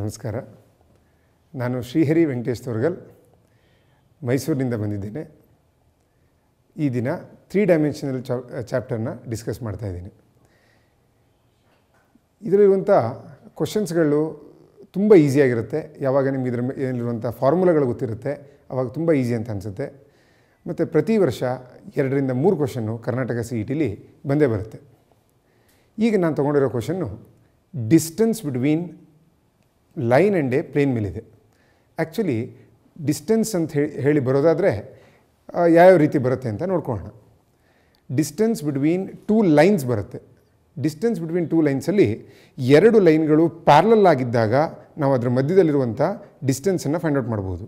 ನಮಸ್ಕಾರ. ನಾನು ಶ್ರೀಹರಿ ವೆಂಕಟೇಶ್ ತೋರ್ಗಲ್, ಮೈಸೂರಿನಿಂದ ಬಂದಿದ್ದೇನೆ. ಈ ದಿನ 3 ಡೈಮೆನ್ಷನಲ್ ಚಾಪ್ಟರ್ನ ಡಿಸ್ಕಸ್ ಮಾಡ್ತಾ ಇದ್ದೀನಿ. ಇದರಲ್ಲಿರುವಂಥ ಕ್ವಶನ್ಸ್ಗಳು ತುಂಬ ಈಸಿಯಾಗಿರುತ್ತೆ. ಯಾವಾಗ ನಿಮ್ಗೆ ಇದರ ಮೇಲಿರುವಂಥ ಫಾರ್ಮುಲಾಗಳು ಗೊತ್ತಿರುತ್ತೆ ಆವಾಗ ತುಂಬ ಈಸಿ ಅಂತ ಅನಿಸುತ್ತೆ. ಮತ್ತು ಪ್ರತಿ ವರ್ಷ 2 ರಿಂದ 3 ಕ್ವಶನ್ನು ಕರ್ನಾಟಕ CET ಬಂದೇ ಬರುತ್ತೆ. ಈಗ ನಾನು ತೊಗೊಂಡಿರೋ ಕ್ವಶನ್ನು distance between line and a plane ಮೇಲಿದೆ. ಆ್ಯಕ್ಚುಲಿ ಡಿಸ್ಟೆನ್ಸ್ ಅಂತ ಹೇಳಿ ಬರೋದಾದರೆ ಯಾವ್ಯಾವ ರೀತಿ ಬರುತ್ತೆ ಅಂತ ನೋಡ್ಕೊಳ್ಳೋಣ. ಡಿಸ್ಟೆನ್ಸ್ ಬಿಟ್ವೀನ್ 2 ಲೈನ್ಸ್ ಬರುತ್ತೆ. ಡಿಸ್ಟೆನ್ಸ್ ಬಿಟ್ವೀನ್ 2 ಲೈನ್ಸಲ್ಲಿ 2 ಲೈನ್ಗಳು ಪ್ಯಾರಲಲ್ ಆಗಿದ್ದಾಗ ನಾವು ಅದರ ಮಧ್ಯದಲ್ಲಿರುವಂಥ ಡಿಸ್ಟೆನ್ಸನ್ನು ಫೈಂಡ್ ಔಟ್ ಮಾಡ್ಬೋದು.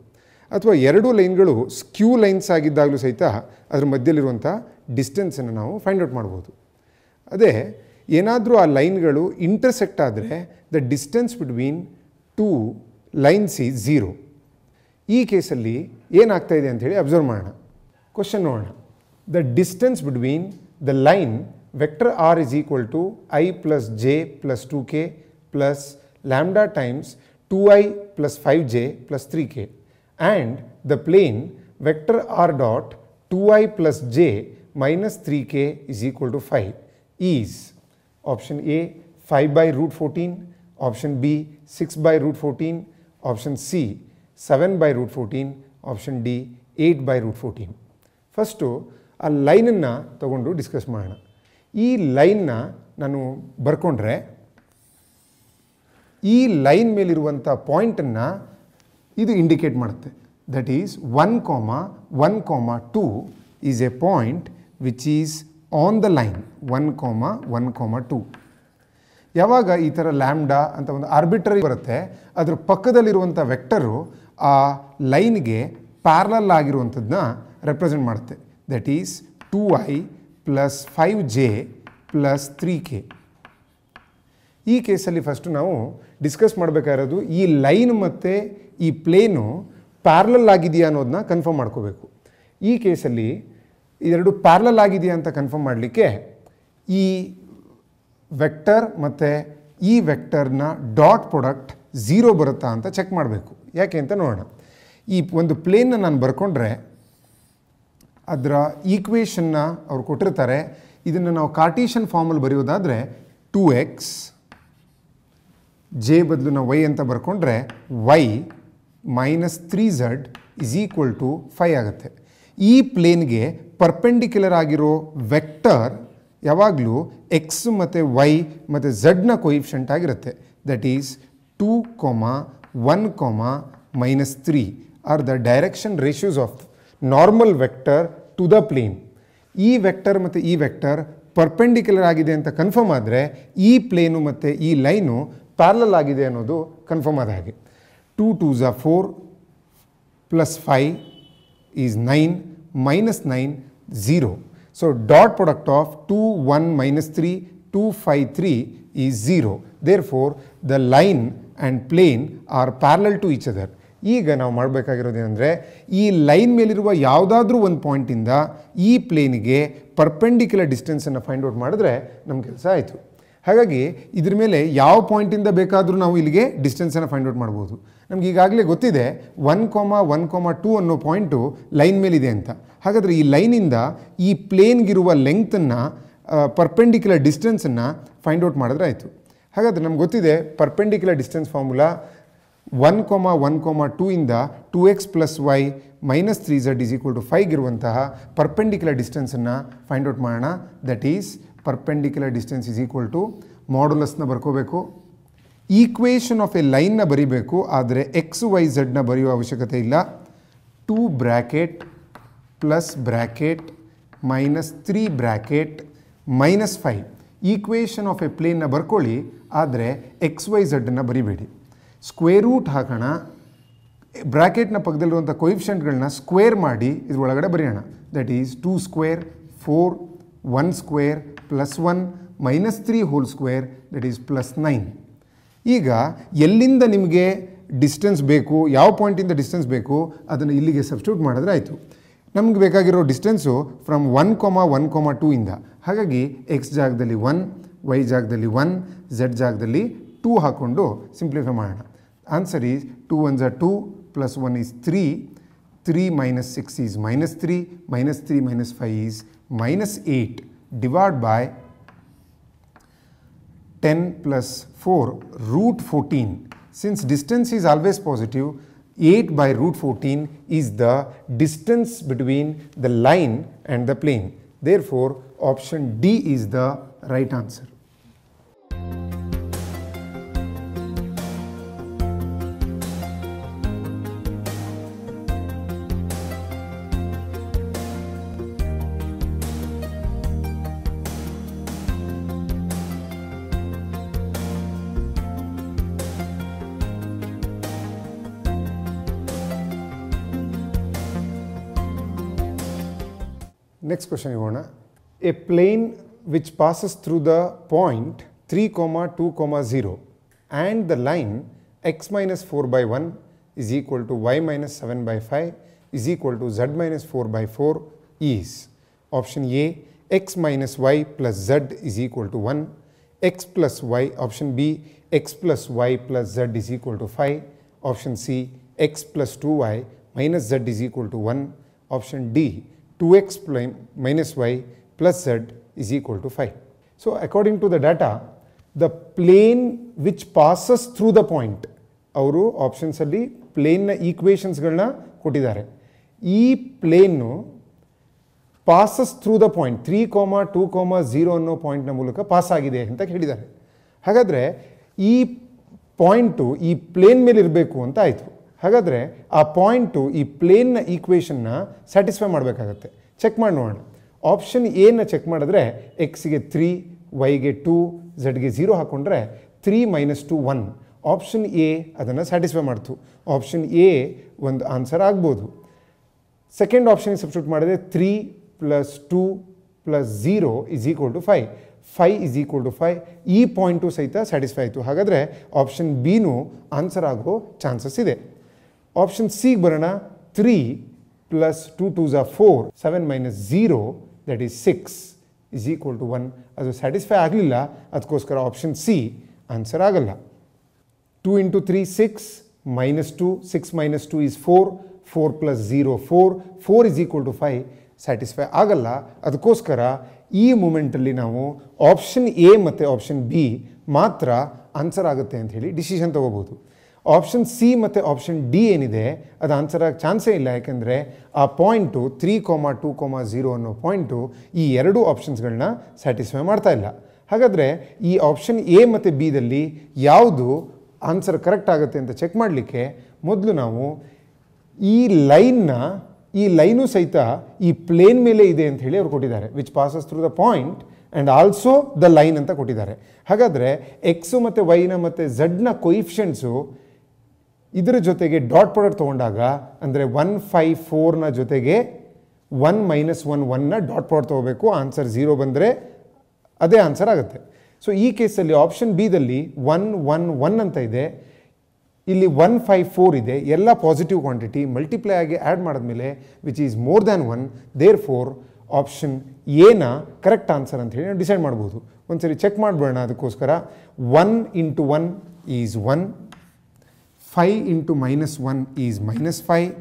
ಅಥವಾ 2 ಲೈನ್ಗಳು ಸ್ಕ್ಯೂ ಲೈನ್ಸ್ ಆಗಿದ್ದಾಗಲೂ ಸಹಿತ ಅದರ ಮಧ್ಯದಲ್ಲಿರುವಂಥ ಡಿಸ್ಟೆನ್ಸನ್ನು ನಾವು ಫೈಂಡ್ ಔಟ್ ಮಾಡ್ಬೋದು. ಅದೇ ಏನಾದರೂ ಆ ಲೈನ್ಗಳು ಇಂಟರ್ಸೆಕ್ಟ್ ಆದರೆ the distance between 2 lines is 0. ಈ ಕೇಸಲ್ಲಿ ಏನಾಗ್ತಾ ಇದೆ ಅಂಥೇಳಿ ಅಬ್ಸರ್ವ್ ಮಾಡೋಣ. ಕ್ವಶನ್ ನೋಡೋಣ. The distance between the line vector r is equal to I plus j plus 2k plus lambda times 2i plus 5j plus 3k and the plane vector r dot 2i plus j minus 3k is equal to 5 is option A 5 by root 14, option B 6 by root 14, option C 7 by root 14, option D 8 by root 14. First ಆ ಲೈನನ್ನು ತಗೊಂಡು discuss ಮಾಡೋಣ. ಈ ಲೈನ್ನ ನಾನು ಬರ್ಕೊಂಡ್ರೆ ಈ line ಮೇಲಿರುವಂಥ ಪಾಯಿಂಟನ್ನು ಇದು indicate ಮಾಡುತ್ತೆ. That is 1,1,2 is A point which is on the line 1,1,2. ಯಾವಾಗ ಈ ಥರ ಲ್ಯಾಂಬ್ಡಾ ಅಂತ ಒಂದು ಆರ್ಬಿಟ್ರರಿ ಬರುತ್ತೆ ಅದ್ರ ಪಕ್ಕದಲ್ಲಿರುವಂಥ ವೆಕ್ಟರು ಆ ಲೈನ್ಗೆ ಪ್ಯಾರಲಲ್ ಆಗಿರುವಂಥದ್ದನ್ನ ರೆಪ್ರೆಸೆಂಟ್ ಮಾಡುತ್ತೆ. That is 2i plus 5j plus 3k. ಈ ಕೇಸಲ್ಲಿ ಫಸ್ಟು ನಾವು ಡಿಸ್ಕಸ್ ಮಾಡಬೇಕಾಗಿರೋದು ಈ ಲೈನ್ ಮತ್ತು ಈ ಪ್ಲೇನು ಪ್ಯಾರಲಲ್ ಆಗಿದೆಯಾ ಅನ್ನೋದನ್ನ ಕನ್ಫರ್ಮ್ ಮಾಡ್ಕೋಬೇಕು. ಈ ಕೇಸಲ್ಲಿ ಇದೆರಡು ಪ್ಯಾರಲಲ್ ಆಗಿದೆಯಾ ಅಂತ ಕನ್ಫರ್ಮ್ ಮಾಡಲಿಕ್ಕೆ ಈ ವೆಕ್ಟರ್ ಮತ್ತು ಈ ವೆಕ್ಟರ್ನ ಡಾಟ್ ಪ್ರಾಡಕ್ಟ್ 0 ಬರುತ್ತಾ ಅಂತ ಚೆಕ್ ಮಾಡಬೇಕು. ಯಾಕೆ ಅಂತ ನೋಡೋಣ. ಈ ಒಂದು ಪ್ಲೇನ್ನ ನಾನು ಬರ್ಕೊಂಡ್ರೆ ಅದರ ಈಕ್ವೇಷನ್ನ ಅವ್ರು ಕೊಟ್ಟಿರ್ತಾರೆ. ಇದನ್ನು ನಾವು ಕಾರ್ಟೀಷನ್ ಫಾರ್ಮಲ್ಲಿ ಬರೆಯೋದಾದರೆ 2x ಜೆ ಬದಲು ನಾವು y ಅಂತ ಬರ್ಕೊಂಡ್ರೆ y minus 3z is equal to 5 ಆಗುತ್ತೆ. ಈ ಪ್ಲೇನ್ಗೆ ಪರ್ಪೆಂಡಿಕ್ಯುಲರ್ ಆಗಿರೋ ವೆಕ್ಟರ್ ಯಾವಾಗಲೂ ಎಕ್ಸ್ ಮತ್ತು ವೈ ಮತ್ತು ಝಡ್ನ ಕೊಯಿಫಿಷಿಯಂಟ್ ಆಗಿರುತ್ತೆ. That is 2,1,-3 are the direction ratios of normal vector to the plane. ಈ ವೆಕ್ಟರ್ ಮತ್ತು ಈ ವೆಕ್ಟರ್ ಪರ್ಪೆಂಡಿಕ್ಯುಲರ್ ಆಗಿದೆ ಅಂತ ಕನ್ಫರ್ಮ್ ಆದರೆ ಈ ಪ್ಲೇನು ಮತ್ತು ಈ ಲೈನು ಪ್ಯಾರಲಲ್ ಆಗಿದೆ ಅನ್ನೋದು ಕನ್ಫರ್ಮ್ ಆದ ಹಾಗೆ. 2 2s are 4 plus 5 is 9 minus 9 0. So dot product of 2 1 minus 3 2 5 3 is 0. Therefore the line and plane are parallel to each other. ಈಗ ನಾವು ಮಾಡಬೇಕಾಗಿರೋದೇನೆಂದರೆ ಈ ಲೈನ್ ಮೇಲಿರುವ ಯಾವುದಾದ್ರೂ ಒಂದು ಪಾಯಿಂಟಿಂದ ಈ ಪ್ಲೇನಿಗೆ ಪರ್ಪೆಂಡಿಕ್ಯುಲರ್ ಡಿಸ್ಟೆನ್ಸನ್ನು ಫೈಂಡ್ ಔಟ್ ಮಾಡಿದ್ರೆ ನಮ್ಮ ಕೆಲಸ ಆಯಿತು. ಹಾಗಾಗಿ ಇದ್ರ ಮೇಲೆ ಯಾವ ಪಾಯಿಂಟಿಂದ ಬೇಕಾದರೂ ನಾವು ಇಲ್ಲಿಗೆ ಡಿಸ್ಟೆನ್ಸನ್ನು ಫೈಂಡ್ ಔಟ್ ಮಾಡ್ಬೋದು. ನಮ್ಗೆ ಈಗಾಗಲೇ ಗೊತ್ತಿದೆ 1,1,2 ಅನ್ನೋ ಪಾಯಿಂಟು ಲೈನ್ ಮೇಲಿದೆ ಅಂತ. ಹಾಗಾದರೆ ಈ ಲೈನಿಂದ ಈ ಪ್ಲೇನ್ಗಿರುವ ಲೆಂಗ್ತನ್ನು ಪರ್ಪೆಂಡಿಕ್ಯುಲರ್ ಡಿಸ್ಟೆನ್ಸನ್ನು ಫೈಂಡ್ ಔಟ್ ಮಾಡಿದ್ರೆ ಆಯಿತು. ಹಾಗಾದರೆ ನಮ್ಗೆ ಗೊತ್ತಿದೆ ಪರ್ಪೆಂಡಿಕ್ಯುಲರ್ ಡಿಸ್ಟೆನ್ಸ್ ಫಾರ್ಮುಲಾ 1,1,2 ಇಂದ 2x plus y minus 3z is equal to 5 ಇರುವಂತಹ ಪರ್ಪೆಂಡಿಕ್ಯುಲರ್ ಡಿಸ್ಟೆನ್ಸನ್ನು ಫೈಂಡ್ ಔಟ್ ಮಾಡೋಣ. That is perpendicular distance is equal to ಮಾಡ್ಯುಲಸ್ನ ಬರ್ಕೋಬೇಕು. ಈಕ್ವೇಷನ್ ಆಫ್ ಎ ಲೈನ್ನ ಬರಿಬೇಕು, ಆದರೆ ಎಕ್ಸ್ ವೈ ಝಡ್ನ ಬರೆಯುವ ಅವಶ್ಯಕತೆ ಇಲ್ಲ. 2 bracket plus bracket minus 3 bracket minus 5 equation of a ಪ್ಲೇನ್ನ ಬರ್ಕೊಳ್ಳಿ, ಆದರೆ ಎಕ್ಸ್ ವೈ ಝಡ್ಡನ್ನು ಬರಿಬೇಡಿ. ಸ್ಕ್ವೇರ್ ರೂಟ್ ಹಾಕೋಣ. ಬ್ರ್ಯಾಕೆಟ್ನ ಪಕ್ಕದಲ್ಲಿರುವಂಥ ಕೊಯಿಫಿಷಿಯಂಟ್ಗಳನ್ನ ಸ್ಕ್ವೇರ್ ಮಾಡಿ ಇದ್ರೊಳಗಡೆ ಬರೆಯೋಣ. That is 2 square 4 1 square plus 1 minus 3 whole square that is plus 9. ಈಗ ಎಲ್ಲಿಂದ ನಿಮಗೆ ಡಿಸ್ಟೆನ್ಸ್ ಬೇಕು, ಯಾವ ಪಾಯಿಂಟಿಂದ ಡಿಸ್ಟೆನ್ಸ್ ಬೇಕು ಅದನ್ನು ಇಲ್ಲಿಗೆ ಸಬ್ಸ್ಟಿಟ್ಯೂಟ್ ಮಾಡಿದ್ರೆ ಆಯಿತು. ನಮ್ಗೆ ಬೇಕಾಗಿರೋ ಡಿಸ್ಟೆನ್ಸು ಫ್ರಮ್ 1,1,2 ಇಂದ. ಹಾಗಾಗಿ ಎಕ್ಸ್ ಜಾಗದಲ್ಲಿ 1, ವೈ ಜಾಗದಲ್ಲಿ 1, ಝೆಡ್ ಜಾಗದಲ್ಲಿ 2 ಹಾಕ್ಕೊಂಡು ಸಿಂಪ್ಲಿಫೈ ಮಾಡೋಣ. Answer is 2 ones are 2 plus 1 is 3. 3 minus 6 is minus 3. Minus 3 minus 5 is minus 8. Divide by 10 plus 4 root 14. Since distance is always positive, 8 by root 14 is the distance between the line and the plane. Therefore, option D is the right answer. Next question Ivana. A plane which passes through the point 3, 2, 0 and the line x minus 4 by 1 is equal to y minus 7 by 5 is equal to z minus 4 by 4 is option A, x minus y plus z is equal to 1, x plus y, option B, x plus y plus z is equal to 5, option C, x plus 2y minus z is equal to 1, option D, 2x minus y plus z is equal to 5. So, according to the data, the plane which passes through the point, ಅವರು options ಅಲ್ಲಿ ಪ್ಲೇನ್ನ ಈಕ್ವೇಷನ್ಸ್ಗಳನ್ನ ಕೊಟ್ಟಿದ್ದಾರೆ. ಈ ಪ್ಲೇನ್ನು passes through the point 3, 2, 0 ಅನ್ನೋ ಪಾಯಿಂಟ್ನ ಮೂಲಕ pass ಆಗಿದೆ ಅಂತ ಹೇಳಿದ್ದಾರೆ. ಹಾಗಾದರೆ ಈ ಪಾಯಿಂಟು ಈ ಪ್ಲೇನ್ ಮೇಲೆ ಇರಬೇಕು ಅಂತ ಆಯಿತು. ಹಾಗಾದರೆ ಆ ಪಾಯಿಂಟು ಈ ಪ್ಲೇನ್ನ ಈಕ್ವೇಷನ್ನ ಸ್ಯಾಟಿಸ್ಫೈ ಮಾಡಬೇಕಾಗತ್ತೆ. ಚೆಕ್ ಮಾಡಿ ನೋಡೋಣ. ಆಪ್ಷನ್ ಎನ ಚೆಕ್ ಮಾಡಿದ್ರೆ ಎಕ್ಸ್ಗೆ 3, ವೈಗೆ 2, ಝಡ್ಗೆ 0 ಹಾಕ್ಕೊಂಡ್ರೆ 3 ಮೈನಸ್ 2 1. ಆಪ್ಷನ್ ಎ ಅದನ್ನು ಸ್ಯಾಟಿಸ್ಫೈ ಮಾಡ್ತು. ಆಪ್ಷನ್ ಎ ಒಂದು ಆನ್ಸರ್ ಆಗ್ಬೋದು. ಸೆಕೆಂಡ್ ಆಪ್ಷನ್ಗೆ ಸಬ್ಸ್ಟಿಟ್ಯೂಟ್ ಮಾಡಿದ್ರೆ 3 plus 2 plus 0 is equal to 5. 5 is equal to 5. ಈ ಪಾಯಿಂಟು ಸಹಿತ ಸ್ಯಾಟಿಸ್ಫೈ ಆಯಿತು. ಹಾಗಾದರೆ ಆಪ್ಷನ್ ಬಿನೂ ಆನ್ಸರ್ ಆಗೋ ಚಾನ್ಸಸ್ ಇದೆ. ಆಪ್ಷನ್ ಸಿಗೆ ಬರೋಣ. 3 plus 2 2s are 4, 7 minus 0 that is 6 is equal to 1. ಅದು ಸ್ಯಾಟಿಸ್ಫೈ ಆಗಲಿಲ್ಲ, ಅದಕ್ಕೋಸ್ಕರ ಆಪ್ಷನ್ ಸಿ ಆನ್ಸರ್ ಆಗಲ್ಲ. 2 into 3 6 minus 2, 6 minus 2 is 4, 4 plus 0 4, 4 is equal to 5 satisfy ಆಗಲ್ಲ. ಅದಕ್ಕೋಸ್ಕರ ಈ ಮೂಮೆಂಟಲ್ಲಿ ನಾವು ಆಪ್ಷನ್ ಎ ಮತ್ತು ಆಪ್ಷನ್ ಬಿ ಮಾತ್ರ ಆನ್ಸರ್ ಆಗುತ್ತೆ ಅಂತ ಹೇಳಿ ಡಿಸಿಷನ್ ತೊಗೋಬೋದು. ಆಪ್ಷನ್ ಸಿ ಮತ್ತು ಆಪ್ಷನ್ ಡಿ ಏನಿದೆ ಅದು ಆನ್ಸರ್ ಆಗಿ ಚಾನ್ಸೇ ಇಲ್ಲ. ಯಾಕೆಂದರೆ ಆ ಪಾಯಿಂಟು 3, 2, 0 ಅನ್ನೋ ಪಾಯಿಂಟು ಈ ಎರಡೂ ಆಪ್ಷನ್ಸ್ಗಳನ್ನ ಸ್ಯಾಟಿಸ್ಫೈ ಮಾಡ್ತಾ ಇಲ್ಲ. ಹಾಗಾದರೆ ಈ ಆಪ್ಷನ್ ಎ ಮತ್ತು ಬಿದಲ್ಲಿ ಯಾವುದು ಆನ್ಸರ್ ಕರೆಕ್ಟ್ ಆಗುತ್ತೆ ಅಂತ ಚೆಕ್ ಮಾಡಲಿಕ್ಕೆ ಮೊದಲು ನಾವು ಈ ಲೈನು ಸಹಿತ ಈ ಪ್ಲೇನ್ ಮೇಲೆ ಇದೆ ಅಂತ ಹೇಳಿ ಅವ್ರು ಕೊಟ್ಟಿದ್ದಾರೆ. Which passes through the point and also the line ಅಂತ ಕೊಟ್ಟಿದ್ದಾರೆ. ಹಾಗಾದರೆ ಎಕ್ಸು ಮತ್ತು ವೈನ ಮತ್ತು ಝಡ್ನ ಕೊಯಿಫಿಷಿಯಂಟ್ಸು ಇದರ ಜೊತೆಗೆ ಡಾಟ್ ಪ್ರಾಡಕ್ಟ್ ತೊಗೊಂಡಾಗ ಅಂದರೆ 1, 5, 4ನ ಜೊತೆಗೆ 1 minus 1 1ನ ಡಾಟ್ ಪ್ರಾಡಕ್ಟ್ ತೊಗೋಬೇಕು. ಆನ್ಸರ್ 0 ಬಂದರೆ ಅದೇ ಆನ್ಸರ್ ಆಗುತ್ತೆ. ಸೊ ಈ ಕೇಸಲ್ಲಿ ಆಪ್ಷನ್ ಬಿದಲ್ಲಿ 1, 1, 1 ಅಂತ ಇದೆ. ಇಲ್ಲಿ 1, 5, 4 ಇದೆ. ಎಲ್ಲ ಪಾಸಿಟಿವ್ ಕ್ವಾಂಟಿಟಿ ಮಲ್ಟಿಪ್ಲೈ ಆಗಿ ಆ್ಯಡ್ ಮಾಡಿದ್ಮೇಲೆ which is more than 1. Therefore option ಎನ ಕರೆಕ್ಟ್ ಆನ್ಸರ್ ಅಂತ ಹೇಳಿ ನಾವು ಡಿಸೈಡ್ ಮಾಡ್ಬೋದು. ಒಂದ್ಸರಿ ಚೆಕ್ ಮಾಡಿಬಿಡೋಣ. ಅದಕ್ಕೋಸ್ಕರ 1 into 1 is 1, 5 into minus 1 is minus 5,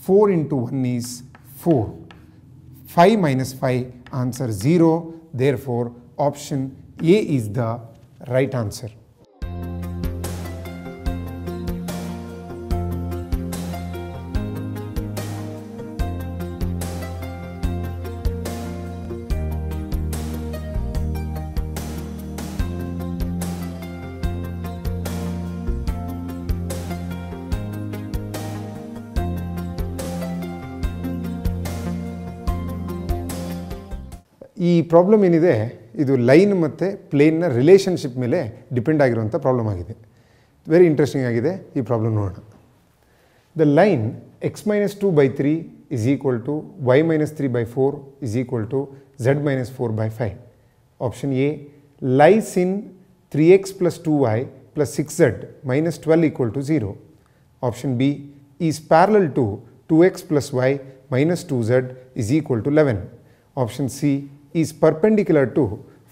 4 into 1 is 4, 5 minus 5 answer 0. Therefore, option A is the right answer. ಈ ಪ್ರಾಬ್ಲಮ್ ಏನಿದೆ ಇದು ಲೈನ್ ಮತ್ತು ಪ್ಲೇನ್ನ ರಿಲೇಷನ್ಶಿಪ್ ಮೇಲೆ ಡಿಪೆಂಡ್ ಆಗಿರುವಂಥ ಪ್ರಾಬ್ಲಮ್ ಆಗಿದೆ. ವೆರಿ ಇಂಟ್ರೆಸ್ಟಿಂಗ್ ಆಗಿದೆ ಈ ಪ್ರಾಬ್ಲಮ್ ನೋಡೋಣ. The line x minus 2 by 3 is equal to y minus 3 by 4 is equal to z minus 4 by 5. Option A lies in 3x plus 2y plus 6z minus 12 equal to 0. Option B is parallel to 2x plus y minus 2z is equal to 11. Option C is perpendicular to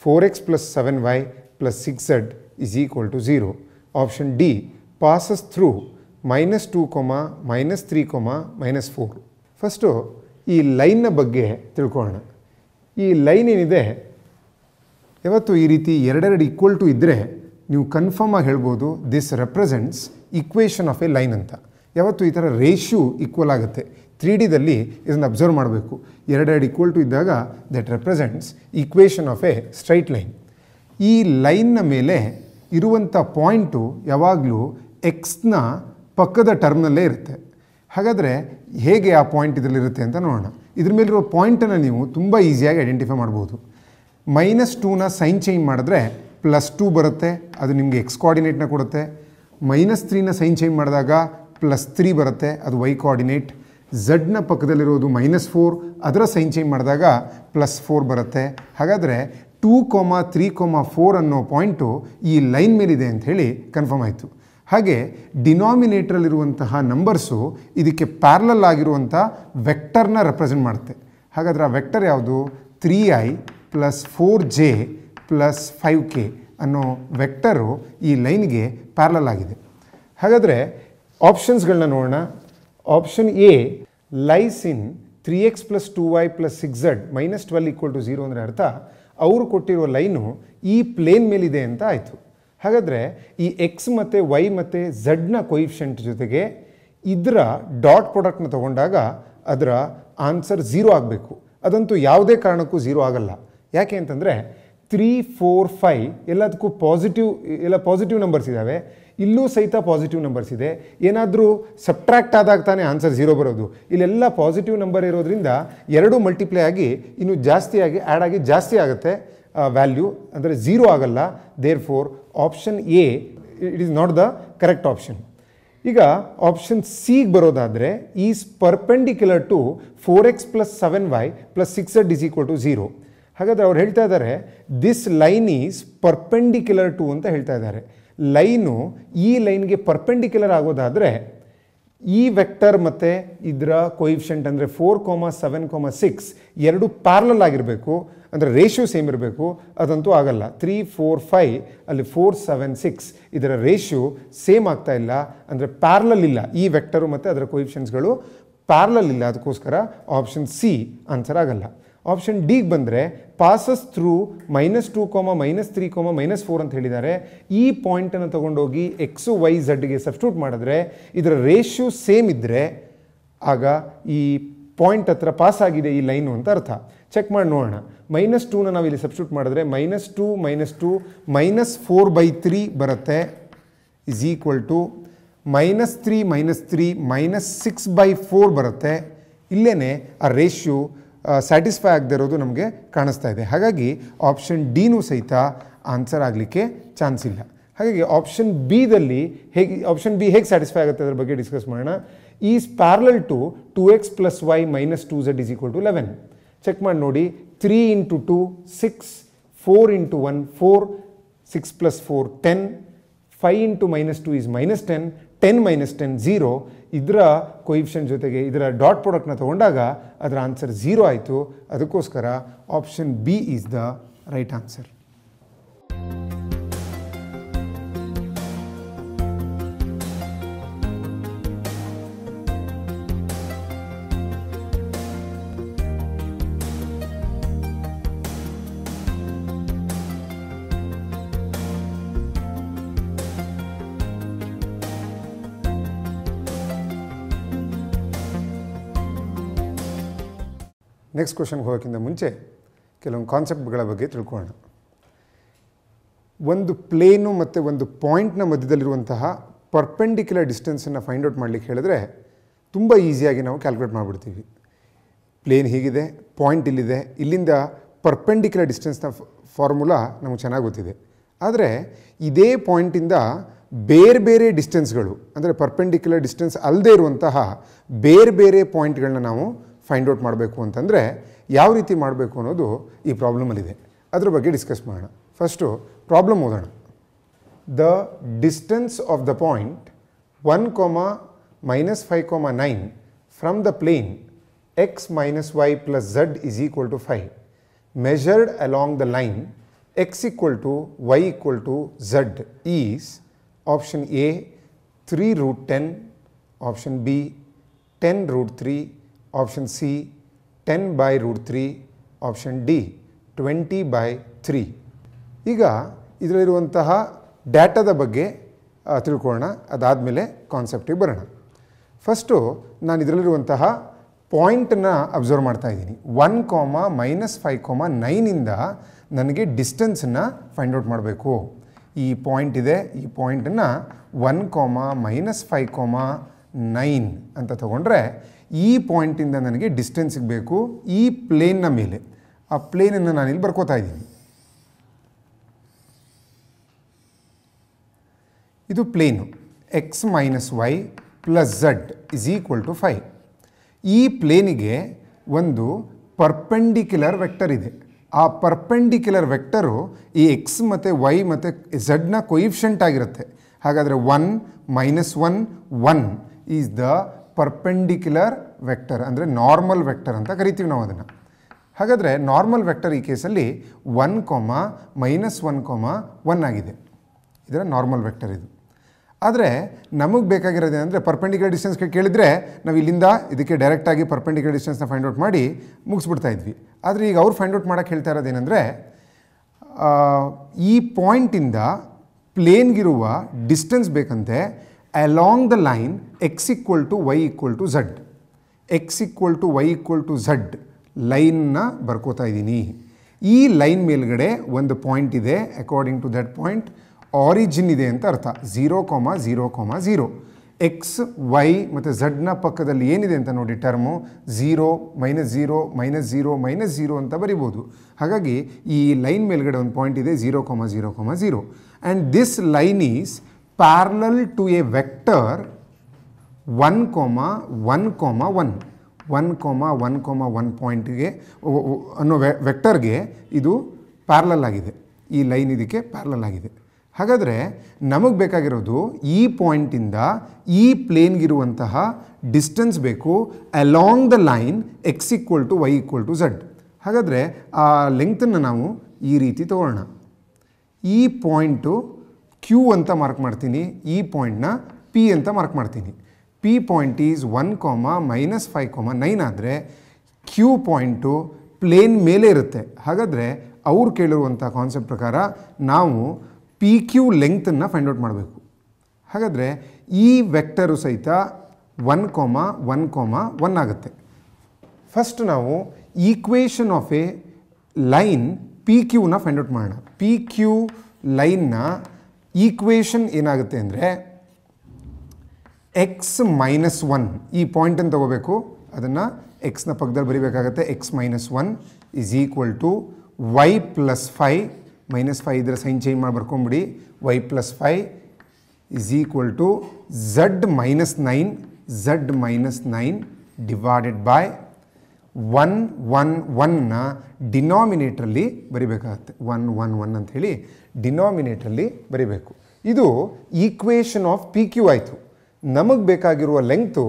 4x plus 7y plus 6z is equal to 0. Option D passes through -2, -3, -4. First ಈ ಲೈನ್ನ ಬಗ್ಗೆ ತಿಳ್ಕೊಳ್ಳೋಣ. ಈ line ಏನಿದೆ ಯಾವತ್ತು ಈ ರೀತಿ ಎರಡೆರಡು ಈಕ್ವಲ್ ಟು ಇದ್ದರೆ ನೀವು ಕನ್ಫರ್ಮ್ ಆಗಿ ಹೇಳ್ಬೋದು this represents equation of a line ಅಂತ. ಯಾವತ್ತು ಈ ಥರ ರೇಷ್ಯೂ ಈಕ್ವಲ್ ಆಗುತ್ತೆ 3Dದಲ್ಲಿ ಇದನ್ನು ಅಬ್ಸರ್ವ್ ಮಾಡಬೇಕು. ಎರಡೆರಡು ಈಕ್ವಲ್ ಟು ಇದ್ದಾಗ that represents equation of A straight line. ಈ ಲೈನ್ನ ಮೇಲೆ ಇರುವಂಥ ಪಾಯಿಂಟು ಯಾವಾಗಲೂ ಎಕ್ಸ್ನ ಪಕ್ಕದ ಟರ್ಮ್ನಲ್ಲೇ ಇರುತ್ತೆ. ಹಾಗಾದರೆ ಹೇಗೆ ಆ ಪಾಯಿಂಟ್ ಇದರಲ್ಲಿರುತ್ತೆ ಅಂತ ನೋಡೋಣ. ಇದ್ರ ಮೇಲಿರೋ ಪಾಯಿಂಟನ್ನು ನೀವು ತುಂಬ ಈಸಿಯಾಗಿ ಐಡೆಂಟಿಫೈ ಮಾಡ್ಬೋದು. -2ನ ಸೈನ್ ಚೇಂಜ್ ಮಾಡಿದ್ರೆ +2 ಬರುತ್ತೆ, ಅದು ನಿಮಗೆ ಎಕ್ಸ್ ಕೋಆರ್ಡಿನೇಟ್ನ ಕೊಡುತ್ತೆ. -3ನ ಸೈನ್ ಚೇಂಜ್ ಮಾಡಿದಾಗ +3 ಬರುತ್ತೆ, ಅದು ವೈ ಕೋಆರ್ಡಿನೇಟ್. ಝಡ್ನ ಪಕ್ಕದಲ್ಲಿರೋದು -4, ಅದರ ಸೈನ್ ಚೇಂಜ್ ಮಾಡಿದಾಗ +4 ಬರುತ್ತೆ. ಹಾಗಾದರೆ 2, 3, 4 ಅನ್ನೋ ಪಾಯಿಂಟು ಈ ಲೈನ್ ಮೇಲಿದೆ ಅಂತ ಹೇಳಿ ಕನ್ಫರ್ಮ್ ಆಯಿತು. ಹಾಗೆ ಡಿನಾಮಿನೇಟ್ರಲ್ಲಿರುವಂತಹ ನಂಬರ್ಸು ಇದಕ್ಕೆ ಪ್ಯಾರಲಲ್ ಆಗಿರುವಂಥ ವೆಕ್ಟರ್ನ ರೆಪ್ರೆಸೆಂಟ್ ಮಾಡುತ್ತೆ. ಹಾಗಾದರೆ ಆ ವೆಕ್ಟರ್ ಯಾವುದು? 3i + 4j + 5k ಅನ್ನೋ ವೆಕ್ಟರು ಈ ಲೈನ್ಗೆ ಪ್ಯಾರಲಲ್ ಆಗಿದೆ. ಹಾಗಾದರೆ ಆಪ್ಷನ್ಸ್ಗಳನ್ನ ನೋಡೋಣ. Option A lies in 3x + 2y + 6z -12 = 0 ಅಂದರೆ ಅರ್ಥ ಅವರು ಕೊಟ್ಟಿರೋ ಲೈನು ಈ ಪ್ಲೇನ್ ಮೇಲಿದೆ ಅಂತ ಆಯಿತು. ಹಾಗಾದರೆ ಈ ಎಕ್ಸ್ ಮತ್ತು ವೈ ಮತ್ತು ಝಡ್ನ ಕೊಯಿಫಿಷಿಯಂಟ್ ಜೊತೆಗೆ ಇದರ ಡಾಟ್ ಪ್ರಾಡಕ್ಟ್ನ ತೊಗೊಂಡಾಗ ಅದರ ಆನ್ಸರ್ 0 ಆಗಬೇಕು. ಅದಂತೂ ಯಾವುದೇ ಕಾರಣಕ್ಕೂ 0 ಆಗಲ್ಲ. ಯಾಕೆ ಅಂತಂದರೆ 3, 4, 5 ಎಲ್ಲದಕ್ಕೂ ಪಾಸಿಟಿವ್ ನಂಬರ್ಸ್ ಇದ್ದಾವೆ. ಇಲ್ಲೂ ಸಹಿತ ಪಾಸಿಟಿವ್ ನಂಬರ್ಸ್ ಇದೆ. ಏನಾದರೂ ಸಬ್ಟ್ರಾಕ್ಟ್ ಆದಾಗ ತಾನೇ ಆನ್ಸರ್ 0 ಬರೋದು. ಇಲ್ಲೆಲ್ಲ ಪಾಸಿಟಿವ್ ನಂಬರ್ ಇರೋದ್ರಿಂದ ಎರಡು ಮಲ್ಟಿಪ್ಲೈ ಆಗಿ ಇನ್ನೂ ಜಾಸ್ತಿಯಾಗಿ ಆ್ಯಡ್ ಆಗಿ ಜಾಸ್ತಿ ಆಗುತ್ತೆ ವ್ಯಾಲ್ಯೂ, ಅಂದರೆ 0 ಆಗಲ್ಲ. Therefore option A it is not the correct option. ಈಗ ಆಪ್ಷನ್ ಸಿಗೆ ಬರೋದಾದರೆ is perpendicular to 4x + 7y + 6z = 0. ಹಾಗಾದರೆ ಅವ್ರು ಹೇಳ್ತಾ ಇದ್ದಾರೆ this line is perpendicular to ಅಂತ ಹೇಳ್ತಾ ಇದ್ದಾರೆ. ಲೈನು ಈ ಲೈನ್ಗೆ ಪರ್ಪೆಂಡಿಕ್ಯುಲರ್ ಆಗೋದಾದರೆ ಈ ವೆಕ್ಟರ್ ಮತ್ತು ಇದರ ಕೊಯಿಫಿಷಿಯಂಟ್ ಅಂದರೆ 4, 7, 6 ಎರಡು ಪ್ಯಾರಲಲ್ ಆಗಿರಬೇಕು, ಅಂದರೆ ರೇಷಿಯೋ ಸೇಮ್ ಇರಬೇಕು. ಅದಂತೂ ಆಗಲ್ಲ. 3, 4, 5 ಅಲ್ಲಿ 4, 7, 6 ಇದರ ರೇಷಿಯೋ ಸೇಮ್ ಆಗ್ತಾ ಇಲ್ಲ, ಅಂದರೆ ಪ್ಯಾರಲಲ್ ಇಲ್ಲ. ಈ ವೆಕ್ಟರು ಮತ್ತು ಅದರ ಕೊಯಿಫಿಷಿಯಂಟ್ಸ್ಗಳು ಪ್ಯಾರಲಲ್ ಇಲ್ಲ. ಅದಕ್ಕೋಸ್ಕರ ಆಪ್ಷನ್ ಸಿ ಆನ್ಸರ್ ಆಗಲ್ಲ. ಆಪ್ಷನ್ ಡಿಗೆ ಬಂದರೆ ಪಾಸಸ್ ಥ್ರೂ -2, -3, -4 ಅಂತ ಹೇಳಿದ್ದಾರೆ. ಈ ಪಾಯಿಂಟನ್ನು ತೊಗೊಂಡೋಗಿ ಎಕ್ಸು ವೈ ಝಡ್ಗೆ ಸಬ್ಸ್ಟಿಟ್ಯೂಟ್ ಮಾಡಿದ್ರೆ ಇದರ ರೇಷಿಯೋ ಸೇಮ್ ಇದ್ದರೆ ಆಗ ಈ ಪಾಯಿಂಟ್ ಹತ್ರ ಪಾಸ್ ಆಗಿದೆ ಈ ಲೈನು ಅಂತ ಅರ್ಥ. ಚೆಕ್ ಮಾಡಿ ನೋಡೋಣ. -2ನ ನಾವು ಇಲ್ಲಿ ಸಬ್ಸ್ಟಿಟ್ಯೂಟ್ ಮಾಡಿದ್ರೆ -2 -4/3 ಬರುತ್ತೆ ಇಸ್ ಈಕ್ವಲ್ ಟು -3 -6/4 ಬರುತ್ತೆ. ಇಲ್ಲೇ ಆ ರೇಷಿಯೋ ಸ್ಯಾಟಿಸ್ಫೈ ಆಗದೆ ಇರೋದು ನಮಗೆ ಕಾಣಿಸ್ತಾ ಇದೆ. ಹಾಗಾಗಿ ಆಪ್ಷನ್ ಡಿನೂ ಸಹಿತ ಆನ್ಸರ್ ಆಗಲಿಕ್ಕೆ ಚಾನ್ಸ್ ಇಲ್ಲ. ಹಾಗಾಗಿ ಆಪ್ಷನ್ ಬಿ ಹೇಗೆ ಸ್ಯಾಟಿಸ್ಫೈ ಆಗುತ್ತೆ ಅದರ ಬಗ್ಗೆ ಡಿಸ್ಕಸ್ ಮಾಡೋಣ. Is parallel to 2x + y - 2z = 11. Check ಮಾಡಿ ನೋಡಿ. 3 × 2 6, 4 × 1 4, 6 + 4 10, 5 × -2 is -10, 10 - 10 0. ಇದರ ಕೊಯಿಫಿಷಿಯಂಟ್ ಜೊತೆಗೆ ಇದರ ಡಾಟ್ ಪ್ರಾಡಕ್ಟ್ನ ತೊಗೊಂಡಾಗ ಅದರ ಆನ್ಸರ್ 0 ಆಯಿತು. ಅದಕ್ಕೋಸ್ಕರ option B is the right answer. Next ಕ್ವಶನ್ಗೆ ಹೋಗೋಕ್ಕಿಂತ ಮುಂಚೆ ಕೆಲವೊಂದು ಕಾನ್ಸೆಪ್ಟ್ಗಳ ಬಗ್ಗೆ ತಿಳ್ಕೊಳ್ಳೋಣ. ಒಂದು ಪ್ಲೇನು ಮತ್ತು ಒಂದು ಪಾಯಿಂಟ್ನ ಮಧ್ಯದಲ್ಲಿರುವಂತಹ ಪರ್ಪೆಂಡಿಕ್ಯುಲರ್ ಡಿಸ್ಟೆನ್ಸನ್ನು ಫೈಂಡ್ ಔಟ್ ಮಾಡಲಿಕ್ಕೆ ಹೇಳಿದ್ರೆ ತುಂಬ ಈಸಿಯಾಗಿ ನಾವು ಕ್ಯಾಲ್ಕುಲೇಟ್ ಮಾಡಿಬಿಡ್ತೀವಿ. ಪ್ಲೇನ್ ಹೀಗಿದೆ, ಪಾಯಿಂಟ್ ಇಲ್ಲಿದೆ, ಇಲ್ಲಿಂದ ಪರ್ಪೆಂಡಿಕ್ಯುಲರ್ ಡಿಸ್ಟೆನ್ಸ್ನ ಫಾರ್ಮುಲಾ ನಮಗೆ ಚೆನ್ನಾಗಿ ಗೊತ್ತಿದೆ. ಆದರೆ ಇದೇ ಪಾಯಿಂಟಿಂದ ಬೇರೆ ಬೇರೆ ಡಿಸ್ಟೆನ್ಸ್ಗಳು, ಅಂದರೆ ಪರ್ಪೆಂಡಿಕ್ಯುಲರ್ ಡಿಸ್ಟೆನ್ಸ್ ಅಲ್ಲದೆ ಇರುವಂತಹ ಬೇರೆ ಬೇರೆ ಪಾಯಿಂಟ್ಗಳನ್ನ ನಾವು ಫೈಂಡ್ ಔಟ್ ಮಾಡಬೇಕು ಅಂತಂದರೆ ಯಾವ ರೀತಿ ಮಾಡಬೇಕು ಅನ್ನೋದು ಈ ಪ್ರಾಬ್ಲಮಲ್ಲಿದೆ. ಅದ್ರ ಬಗ್ಗೆ ಡಿಸ್ಕಸ್ ಮಾಡೋಣ. ಫಸ್ಟು ಪ್ರಾಬ್ಲಮ್ ಓದೋಣ. The distance of the point 1, -5, 9 from the plane x - y + z = 5 measured along the line x = y = z is option A 3 root 10, option B 10 root 3, option C 10 by root 3, option D 20 by 3. ಈಗ ಇದರಲ್ಲಿರುವಂತಹ ಡಾಟಾದ ಬಗ್ಗೆ ತಿಳ್ಕೊಳ್ಳೋಣ, ಅದಾದಮೇಲೆ ಕಾನ್ಸೆಪ್ಟಿಗೆ ಬರೋಣ. First ನಾನು ಇದರಲ್ಲಿರುವಂತಹ ಪಾಯಿಂಟನ್ನು observe ಮಾಡ್ತಾ ಇದ್ದೀನಿ. 1, -5,9ಇಂದ ನನಗೆ ಡಿಸ್ಟೆನ್ಸನ್ನು find out ಮಾಡಬೇಕು. ಈ ಪಾಯಿಂಟ್ ಇದೆ, ಈ ಪಾಯಿಂಟನ್ನು 1, -5,9 ಅಂತ ತಗೊಂಡ್ರೆ ಈ ಪಾಯಿಂಟಿಂದ ನನಗೆ ಡಿಸ್ಟೆನ್ಸ್ ಸಿಗಬೇಕು ಈ ಪ್ಲೇನ್ನ ಮೇಲೆ. ಆ ಪ್ಲೇನನ್ನು ನಾನಿಲ್ಲಿ ಬರ್ಕೋತಾ ಇದ್ದೀನಿ. ಇದು ಪ್ಲೇನು x - y + z = 5. ಈ ಪ್ಲೇನಿಗೆ ಒಂದು ಪರ್ಪೆಂಡಿಕ್ಯುಲರ್ ವೆಕ್ಟರ್ ಇದೆ. ಆ ಪರ್ಪೆಂಡಿಕ್ಯುಲರ್ ವೆಕ್ಟರು ಈ x ಮತ್ತು y ಮತ್ತು z ನ ಕೊಯಿಫಿಷಿಯಂಟ್ ಆಗಿರುತ್ತೆ. ಹಾಗಾದರೆ 1, -1, 1 ಈಸ್ ದ ಪರ್ಪೆಂಡಿಕ್ಯುಲರ್ ವೆಕ್ಟರ್, ಅಂದರೆ ನಾರ್ಮಲ್ ವೆಕ್ಟರ್ ಅಂತ ಕರಿತೀವಿ ನಾವು ಅದನ್ನು. ಹಾಗಾದರೆ ನಾರ್ಮಲ್ ವೆಕ್ಟರ್ ಈ ಕೇಸಲ್ಲಿ 1, -1, 1 ಆಗಿದೆ. ಇದರ ನಾರ್ಮಲ್ ವೆಕ್ಟರ್ ಇದು. ಆದರೆ ನಮಗೆ ಬೇಕಾಗಿರೋದೇನೆಂದರೆ ಪರ್ಪೆಂಡಿಕ್ಯುಲರ್ ಡಿಸ್ಟೆನ್ಸ್ ಕೇಳಿದರೆ ನಾವು ಇಲ್ಲಿಂದ ಇದಕ್ಕೆ ಡೈರೆಕ್ಟಾಗಿ ಪರ್ಪೆಂಡಿಕ್ಯುಲರ್ ಡಿಸ್ಟೆನ್ಸ್ನ ಫೈಂಡ್ ಔಟ್ ಮಾಡಿ ಮುಗಿಸ್ಬಿಡ್ತಾ ಇದ್ವಿ. ಆದರೆ ಈಗ ಅವ್ರು ಫೈಂಡ್ ಔಟ್ ಮಾಡೋಕ್ಕೆ ಹೇಳ್ತಾ ಇರೋದೇನೆಂದರೆ ಈ ಪಾಯಿಂಟಿಂದ ಪ್ಲೇನ್ಗಿರುವ ಡಿಸ್ಟೆನ್ಸ್ ಬೇಕಂತೆ along the line x = y = z. x = y = z ಲೈನ್ನ ಬರ್ಕೋತಾ ಇದ್ದೀನಿ. ಈ ಲೈನ್ ಮೇಲ್ಗಡೆ ಒಂದು ಪಾಯಿಂಟ್ ಇದೆ. According to that point origin ಇದೆ ಅಂತ ಅರ್ಥ. 0, 0, 0. x, y ಮತ್ತು z ಪಕ್ಕದಲ್ಲಿ ಏನಿದೆ ಅಂತ ನೋಡಿ ಟರ್ಮು 0, -0, -0, -0 ಅಂತ ಬರಿಬೋದು. ಹಾಗಾಗಿ ಈ ಲೈನ್ ಮೇಲ್ಗಡೆ ಒಂದು ಪಾಯಿಂಟ್ ಇದೆ 0, 0, 0. And this line is parallel to a vector 1, 1, 1. 1, 1, 1 ಪಾಯಿಂಟ್ಗೆ ಅನ್ನೋ ವೆಕ್ಟರ್ಗೆ ಇದು ಪ್ಯಾರಲಲ್ ಆಗಿದೆ. ಈ ಲೈನ್ ಇದಕ್ಕೆ ಪ್ಯಾರಲಲ್ ಆಗಿದೆ. ಹಾಗಾದರೆ ನಮಗೆ ಬೇಕಾಗಿರೋದು ಈ ಪಾಯಿಂಟಿಂದ ಈ ಪ್ಲೇನ್ಗಿರುವಂತಹ ಡಿಸ್ಟೆನ್ಸ್ ಬೇಕು along the line x = y = z. ಹಾಗಾದರೆ ಆ ಲೆಂಗ್ತನ್ನು ನಾವು ಈ ರೀತಿ ತಗೊಳ್ಳೋಣ. ಈ ಪಾಯಿಂಟು Q ಅಂತ ಮಾರ್ಕ್ ಮಾಡ್ತೀನಿ, ಈ ಪಾಯಿಂಟ್ನ P ಅಂತ ಮಾರ್ಕ್ ಮಾಡ್ತೀನಿ. P ಪಾಯಿಂಟ್ ಈಸ್ 1, -5,9 ಆದರೆ Q ಪಾಯಿಂಟು ಪ್ಲೇನ್ ಮೇಲೆ ಇರುತ್ತೆ. ಹಾಗಾದರೆ ಅವ್ರು ಕೇಳಿರುವಂಥ ಕಾನ್ಸೆಪ್ಟ್ ಪ್ರಕಾರ ನಾವು PQ ಲೆಂಗ್ತನ್ನು ಫೈಂಡ್ ಔಟ್ ಮಾಡಬೇಕು. ಹಾಗಾದರೆ ಈ ವೆಕ್ಟರು ಸಹಿತ 1, 1, 1 ಆಗುತ್ತೆ. ಫಸ್ಟ್ ನಾವು ಈಕ್ವೇಷನ್ ಆಫ್ ಎ ಲೈನ್ PQನ ಫೈಂಡ್ ಔಟ್ ಮಾಡೋಣ. PQ ಲೈನ್ನ ಈಕ್ವೇಷನ್ ಏನಾಗುತ್ತೆ ಅಂದರೆ x - 1 ಈ ಪಾಯಿಂಟನ್ನು ತಗೋಬೇಕು. ಅದನ್ನು ಎಕ್ಸ್ನ ಪಕ್ಕದಲ್ಲಿ ಬರೀಬೇಕಾಗತ್ತೆ. x - 1 = y + 5 -5 ಇದರ ಸೈನ್ ಚೇಂಜ್ ಮಾಡಿ ಬರ್ಕೊಂಬಿಡಿ. y + 5 = z - 9 divided by 1, 1, 1ನ ಡಿನಾಮಿನೇಟ್ರಲ್ಲಿ ಬರಿಬೇಕಾಗತ್ತೆ. 1, 1, 1 ಅಂಥೇಳಿ ಡಿನಾಮಿನೇಟ್ರಲ್ಲಿ ಬರಿಬೇಕು. ಇದು ಈಕ್ವೇಷನ್ ಆಫ್ PQ ಆಯಿತು. ನಮಗೆ ಬೇಕಾಗಿರುವ ಲೆಂಗ್ತು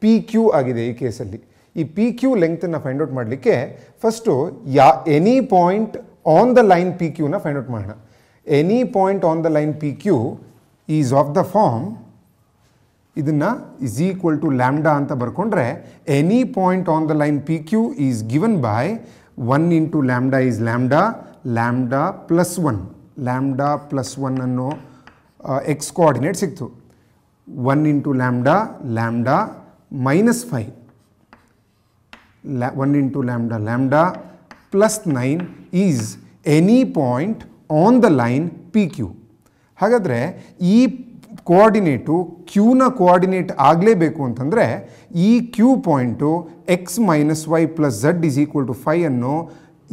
PQ ಆಗಿದೆ ಈ ಕೇಸಲ್ಲಿ. ಈ PQ ಲೆಂಗ್ತನ್ನು ಫೈಂಡ್ ಔಟ್ ಮಾಡಲಿಕ್ಕೆ first any point on the line PQನ ಫೈಂಡ್ ಔಟ್ ಮಾಡೋಣ. Any point on the line PQ is of the form, ಇದನ್ನು = ಲ್ಯಾಂಬ್ಡಾ ಅಂತ ಬರ್ಕೊಂಡ್ರೆ any point on the line PQ is given by 1 × lambda is lambda, lambda +1. Lambda +1 ಅನ್ನೋ x coordinate ಸಿಕ್ತು. 1 × lambda, lambda -5, 1 × lambda, lambda +9 is any point on the line PQ. ಹಾಗಾದರೆ ಈ ಕೋಆರ್ಡಿನೇಟು ಕ್ಯೂನ coordinate ಆಗಲೇಬೇಕು ಅಂತಂದರೆ ಈ Q point x - y + z = 5 ಅನ್ನೋ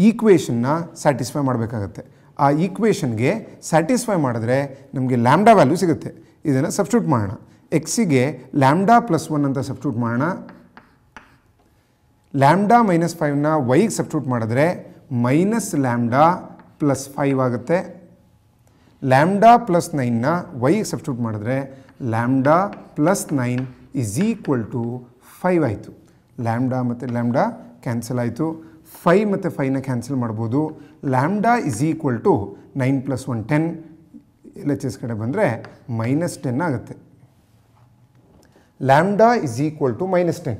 ಈಕ್ವೇಷನ್ನ satisfy ಮಾಡಬೇಕಾಗತ್ತೆ. ಆ ಈಕ್ವೇಷನ್ಗೆ ಸ್ಯಾಟಿಸ್ಫೈ ಮಾಡಿದ್ರೆ ನಮಗೆ ಲ್ಯಾಂಬ್ಡಾ ವ್ಯಾಲ್ಯೂ ಸಿಗುತ್ತೆ. ಇದನ್ನು ಸಬ್ಸ್ಟಿಟ್ಯೂಟ್ ಮಾಡೋಣ. ಎಕ್ಸಿಗೆ ಲ್ಯಾಂಬ್ಡಾ +1 ಅಂತ ಸಬ್ಸ್ಟಿಟ್ಯೂಟ್ ಮಾಡೋಣ. ಲ್ಯಾಂಬ್ಡಾ -5ನ ವೈಗೆ ಸಬ್ಸ್ಟಿಟ್ಯೂಟ್ ಮಾಡಿದ್ರೆ -ಲ್ಯಾಂಬ್ಡಾ +5 ಆಗುತ್ತೆ. ಲ್ಯಾಂಬ್ಡಾ +9ನ ವೈಗೆ ಸಬ್ಸ್ಟಿಟ್ಯೂಟ್ ಮಾಡಿದ್ರೆ ಲ್ಯಾಂಬ್ಡಾ +9 = 5 ಆಯಿತು. ಲ್ಯಾಂಬ್ಡಾ ಮತ್ತು ಲ್ಯಾಂಬ್ಡಾ ಕ್ಯಾನ್ಸಲ್ ಆಯಿತು. 5 ಮತ್ತು 5ನ ಕ್ಯಾನ್ಸಲ್ ಮಾಡ್ಬೋದು. ಲ್ಯಾಂಬ್ಡಾ = 9 + 1 10. LHS ಕಡೆ ಬಂದರೆ -10 ಆಗುತ್ತೆ. Lambda is equal to -10.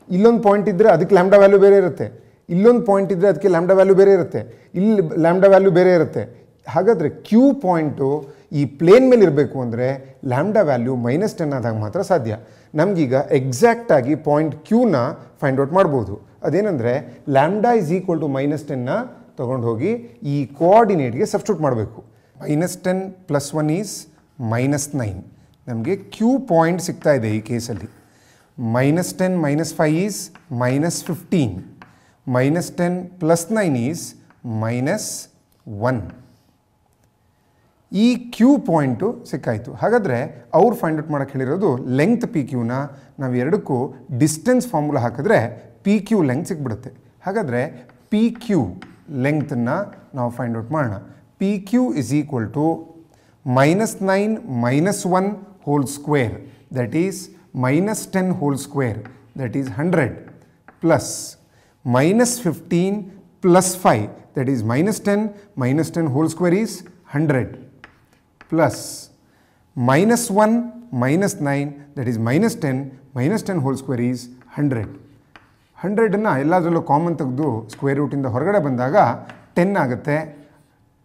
ಇಲ್ಲೊಂದು ಪಾಯಿಂಟ್ ಇದ್ದರೆ ಅದಕ್ಕೆ ಲ್ಯಾಂಬ್ಡಾ ವ್ಯಾಲ್ಯೂ ಬೇರೆ ಇರುತ್ತೆ, ಇಲ್ಲೊಂದು ಪಾಯಿಂಟ್ ಇದ್ದರೆ ಅದಕ್ಕೆ ಲ್ಯಾಂಬ್ಡಾ ವ್ಯಾಲ್ಯೂ ಬೇರೆ ಇರುತ್ತೆ, ಇಲ್ಲಿ ಲ್ಯಾಂಬ್ಡಾ ವ್ಯಾಲ್ಯೂ ಬೇರೆ ಇರುತ್ತೆ. ಹಾಗಾದರೆ ಕ್ಯೂ ಪಾಯಿಂಟು ಈ ಪ್ಲೇನ್ ಮೇಲೆ ಇರಬೇಕು ಅಂದರೆ ಲ್ಯಾಂಬ್ಡಾ ವ್ಯಾಲ್ಯೂ -10 ಆದಾಗ ಮಾತ್ರ ಸಾಧ್ಯ. ನಮಗೀಗ ಎಕ್ಸಾಕ್ಟಾಗಿ ಪಾಯಿಂಟ್ ಕ್ಯೂನ ಫೈಂಡ್ ಔಟ್ ಮಾಡ್ಬೋದು. ಅದೇನೆಂದರೆ ಲ್ಯಾಂಬ್ಡಾ ಇಸ್ ಈಕ್ವಲ್ ಟು -10ನ ತೊಗೊಂಡು ಹೋಗಿ ಈ ಕೋಆರ್ಡಿನೇಟ್ಗೆ ಸಬ್ಸ್ಟಿಟ್ಯೂಟ್ ಮಾಡಬೇಕು. -10 + 1 ಈಸ್ -9. ನಮಗೆ ಕ್ಯೂ ಪಾಯಿಂಟ್ ಸಿಗ್ತಾ ಇದೆ ಈ ಕೇಸಲ್ಲಿ. -10 - 5 ಈಸ್ -15. -10 + 9 ಈಸ್ -1. ಈ ಕ್ಯೂ ಪಾಯಿಂಟು ಸಿಕ್ಕಾಯಿತು. ಹಾಗಾದರೆ ಅವ್ರು ಫೈಂಡ್ ಔಟ್ ಮಾಡೋಕ್ಕೆ ಹೇಳಿರೋದು ಲೆಂಗ್ತ್ ಪಿ ಕ್ಯೂನ ನಾವು ಎರಡಕ್ಕೂ ಡಿಸ್ಟೆನ್ಸ್ ಫಾರ್ಮುಲಾ ಹಾಕಿದ್ರೆ ಪಿ ಕ್ಯೂ ಲೆಂಗ್ತ್ ಸಿಕ್ಬಿಡುತ್ತೆ. ಹಾಗಾದರೆ ಪಿ ಕ್ಯೂ ಲೆಂಗ್ತನ್ನು ನಾವು ಫೈಂಡ್ ಔಟ್ ಮಾಡೋಣ. P Q is equal to -9 - 1 whole square that is -10 whole square that is 100 plus -15 + 5 that is -10 -10 whole square is 100 plus -1 -9 that is -10 -10 whole square is 100. 100ನ್ನು ಎಲ್ಲದರಲ್ಲೂ common ತೆಗೆದು square ರೂಟಿಂದ ಹೊರಗಡೆ ಬಂದಾಗ 10 ಆಗುತ್ತೆ.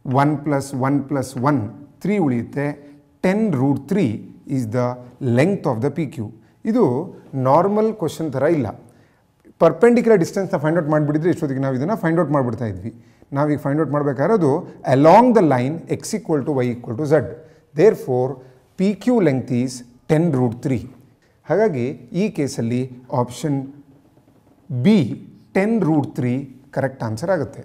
1 + 1 + 1 3 ಉಳಿಯುತ್ತೆ. 10√3 is the length of the P Q. ಇದು normal question ಥರ ಇಲ್ಲ. ಪರ್ಪೆಂಡಿಕ್ಯುಲರ್ ಡಿಸ್ಟೆನ್ಸ್ನ ಫೈಂಡ್ ಔಟ್ ಮಾಡಿಬಿಟ್ಟಿದ್ರೆ ಇಷ್ಟೊತ್ತಿಗೆ ನಾವು ಇದನ್ನು ಫೈಂಡ್ ಔಟ್ ಮಾಡಿಬಿಡ್ತಾ ಇದ್ವಿ. ನಾವೀಗ ಫೈಂಡ್ ಔಟ್ ಮಾಡಬೇಕಾಗಿರೋದು along the line x = y = z. Therefore P Q length is 10√3. ಹಾಗಾಗಿ ಈ ಕೇಸಲ್ಲಿ ಆಪ್ಷನ್ ಬಿ 10√3 ಕರೆಕ್ಟ್ ಆನ್ಸರ್ ಆಗುತ್ತೆ.